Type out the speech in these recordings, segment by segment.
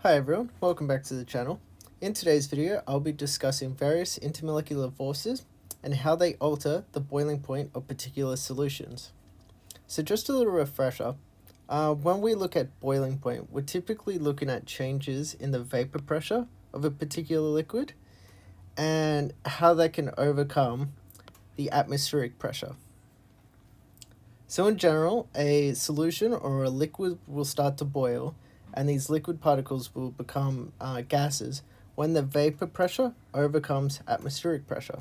Hi everyone, welcome back to the channel. In today's video, I'll be discussing various intermolecular forces and how they alter the boiling point of particular solutions. So just a little refresher, when we look at boiling point, we're typically looking at changes in the vapor pressure of a particular liquid and how that can overcome the atmospheric pressure. So in general, a solution or a liquid will start to boil, and these liquid particles will become gases when the vapor pressure overcomes atmospheric pressure.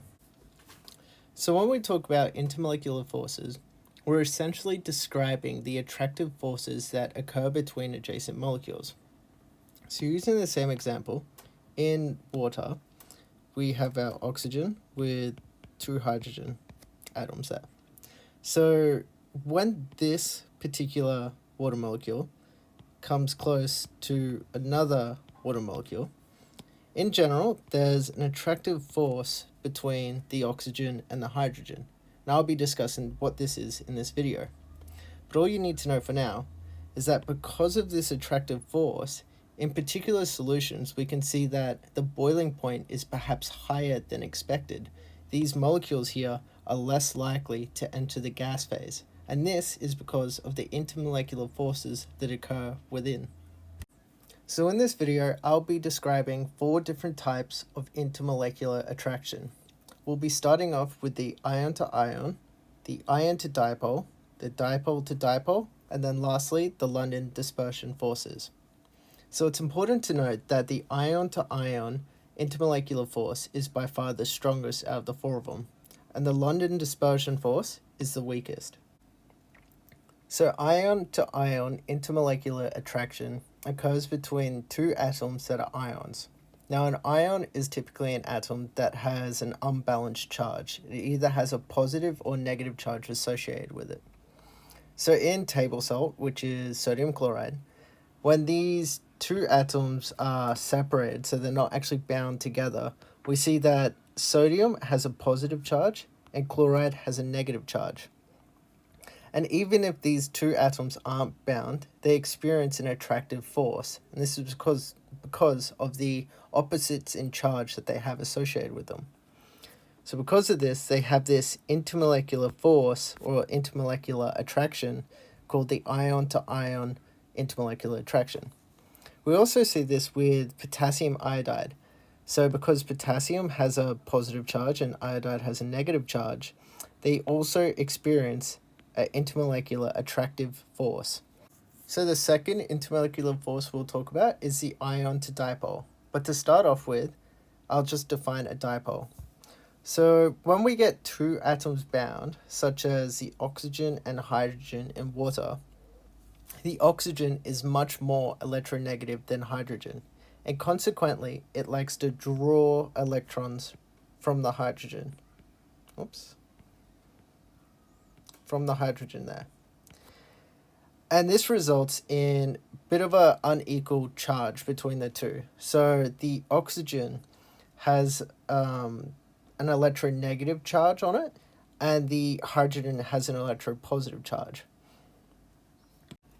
So when we talk about intermolecular forces, we're essentially describing the attractive forces that occur between adjacent molecules. So using the same example, in water, we have our oxygen with two hydrogen atoms there. So when this particular water molecule comes close to another water molecule, in general, there's an attractive force between the oxygen and the hydrogen. Now I'll be discussing what this is in this video. But all you need to know for now is that because of this attractive force, in particular solutions, we can see that the boiling point is perhaps higher than expected. These molecules here are less likely to enter the gas phase, and this is because of the intermolecular forces that occur within. So in this video, I'll be describing 4 different types of intermolecular attraction. We'll be starting off with the ion-to-ion, the ion-to-dipole, the dipole-to-dipole, and then lastly, the London dispersion forces. So it's important to note that the ion-to-ion intermolecular force is by far the strongest out of the 4 of them, and the London dispersion force is the weakest. So ion-to-ion intermolecular attraction occurs between 2 atoms that are ions. Now an ion is typically an atom that has an unbalanced charge. It either has a positive or negative charge associated with it. So in table salt, which is sodium chloride, when these 2 atoms are separated, so they're not actually bound together, we see that sodium has a positive charge and chloride has a negative charge. And even if these 2 atoms aren't bound, they experience an attractive force. And this is because of the opposites in charge that they have associated with them. So because of this, they have this intermolecular force or intermolecular attraction called the ion-to-ion intermolecular attraction. We also see this with potassium iodide. So because potassium has a positive charge and iodide has a negative charge, they also experience an intermolecular attractive force. So the second intermolecular force we'll talk about is the ion-to-dipole. But to start off with, I'll just define a dipole. So when we get 2 atoms bound, such as the oxygen and hydrogen in water, the oxygen is much more electronegative than hydrogen, and consequently, it likes to draw electrons from the hydrogen. From the hydrogen there. And this results in a bit of an unequal charge between the two. So the oxygen has an electronegative charge on it, and the hydrogen has an electropositive charge.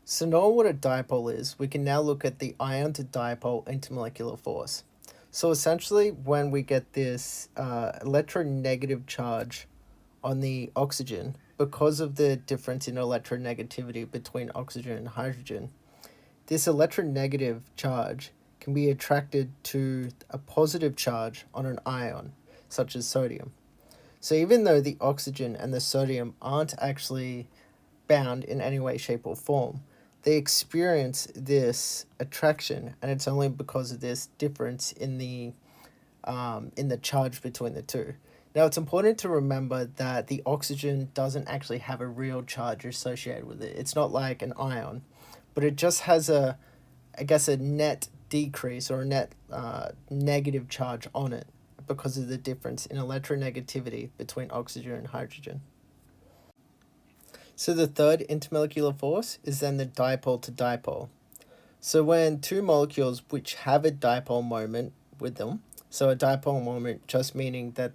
So knowing what a dipole is, we can now look at the ion-to-dipole intermolecular force. So essentially, when we get this electronegative charge on the oxygen, because of the difference in electronegativity between oxygen and hydrogen, this electronegative charge can be attracted to a positive charge on an ion, such as sodium. So even though the oxygen and the sodium aren't actually bound in any way, shape, or form, they experience this attraction, and it's only because of this difference in the charge between the two. Now, it's important to remember that the oxygen doesn't actually have a real charge associated with it. It's not like an ion, but it just has a net decrease or a net negative charge on it because of the difference in electronegativity between oxygen and hydrogen. So the third intermolecular force is then the dipole-to-dipole. So when 2 molecules which have a dipole moment with them, so a dipole moment just meaning that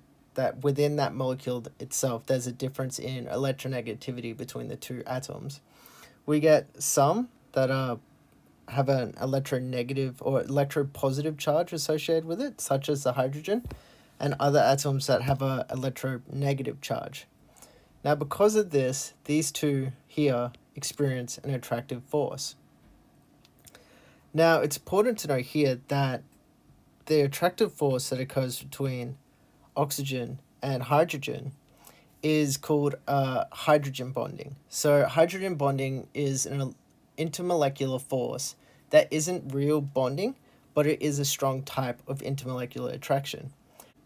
within that molecule itself there's a difference in electronegativity between the 2 atoms, we get some that are have an electronegative or electropositive charge associated with it, such as the hydrogen, and other atoms that have a electronegative charge. Now, because of this, these two here experience an attractive force. Now, it's important to note here that the attractive force that occurs between oxygen and hydrogen is called hydrogen bonding. So hydrogen bonding is an intermolecular force that isn't real bonding, but it is a strong type of intermolecular attraction.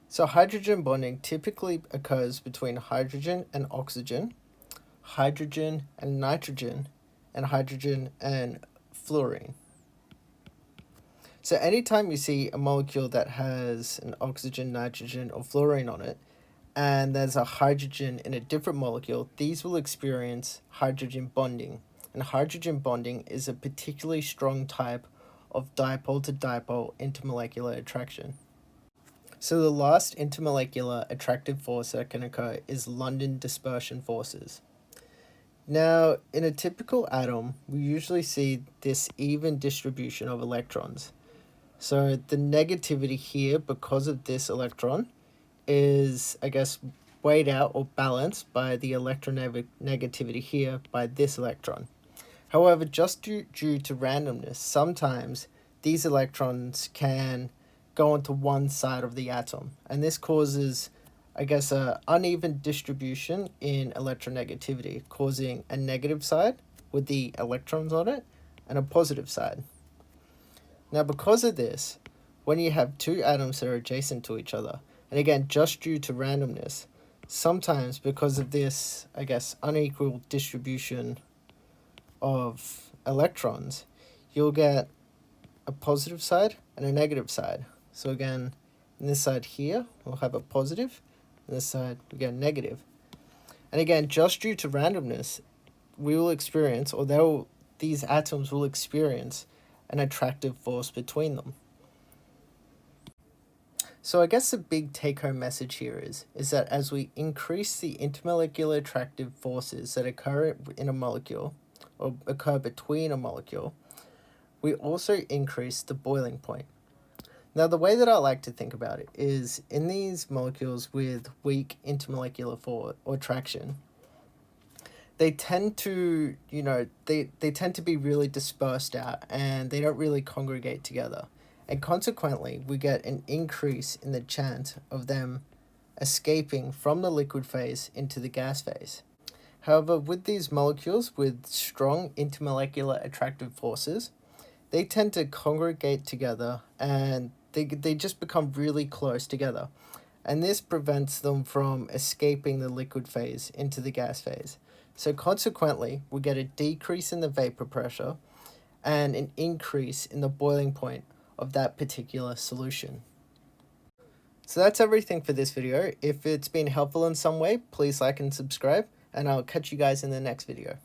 So hydrogen bonding typically occurs between hydrogen and oxygen, hydrogen and nitrogen, and hydrogen and fluorine. So anytime you see a molecule that has an oxygen, nitrogen, or fluorine on it, and there's a hydrogen in a different molecule, these will experience hydrogen bonding. And hydrogen bonding is a particularly strong type of dipole-to-dipole intermolecular attraction. So the last intermolecular attractive force that can occur is London dispersion forces. Now, in a typical atom, we usually see this even distribution of electrons. So the negativity here, because of this electron, is, I guess, weighed out or balanced by the electronegativity here by this electron. However, just due to randomness, sometimes these electrons can go onto one side of the atom, and this causes, I guess, a uneven distribution in electronegativity, causing a negative side with the electrons on it and a positive side. Now, because of this, when you have two atoms that are adjacent to each other, and again, just due to randomness, sometimes because of this, I guess, unequal distribution of electrons, you'll get a positive side and a negative side. So again, in this side here, we'll have a positive, and this side we get a negative. And again, just due to randomness, we will experience, or these atoms will experience, an attractive force between them. So I guess the big take-home message here is that as we increase the intermolecular attractive forces that occur in a molecule, or occur between a molecule, we also increase the boiling point. Now, the way that I like to think about it is in these molecules with weak intermolecular force or attraction, they tend to, they tend to be really dispersed out and they don't really congregate together. And consequently, we get an increase in the chance of them escaping from the liquid phase into the gas phase. However, with these molecules with strong intermolecular attractive forces, they tend to congregate together and they just become really close together. And this prevents them from escaping the liquid phase into the gas phase. So consequently, we get a decrease in the vapor pressure and an increase in the boiling point of that particular solution. So that's everything for this video. If it's been helpful in some way, please like and subscribe, and I'll catch you guys in the next video.